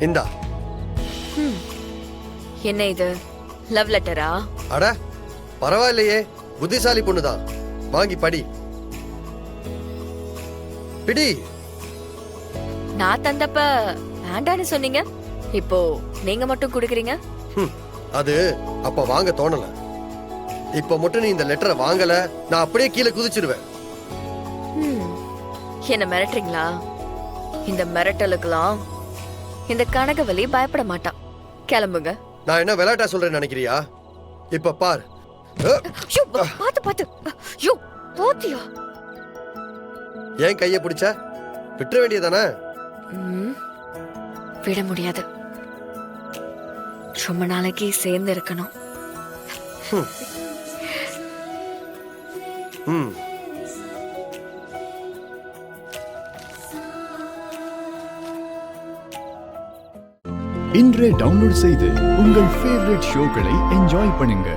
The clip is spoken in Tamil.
இந்தா. என்ன இது, லவ் லெட்டரா? அட பரவாயில்லையே, புத்திசாலி பொண்ணுதான். வாங்கி படி. பிடி. நான் தந்தப்ப வேண்டான்னு சொன்னீங்க, இப்போ நீங்க மட்டும் குடுக்குறீங்க. அது அப்ப வாங்க தோணல. இப்ப மட்டும் நீ இந்த லெட்டரை வாங்கல, நான் அப்படியே கீழே குதிச்சிருவேன். என்ன மிரட்டுறீங்களா? இந்த மிரட்டலுக்கெல்லாம் இந்த கனகவலி பயப்பட மாட்டான். கிளம்புங்க. நான் என்ன விளையாட்டா சொல்றேன்னு நினைக்கிறியா? இப்ப பார். பாத்து பாத்து. யோ போத்தியா? ஏன் கைய பிடிச்ச? விட்டுற வேண்டியதானே? விட முடியாது. ரொம்ப நாளைக்கு சேர்ந்து இருக்கணும். இன்றே டவுன்லோட் செய்து உங்கள் ஃபேவரட் ஷோக்களை என்ஜாய் பண்ணுங்க.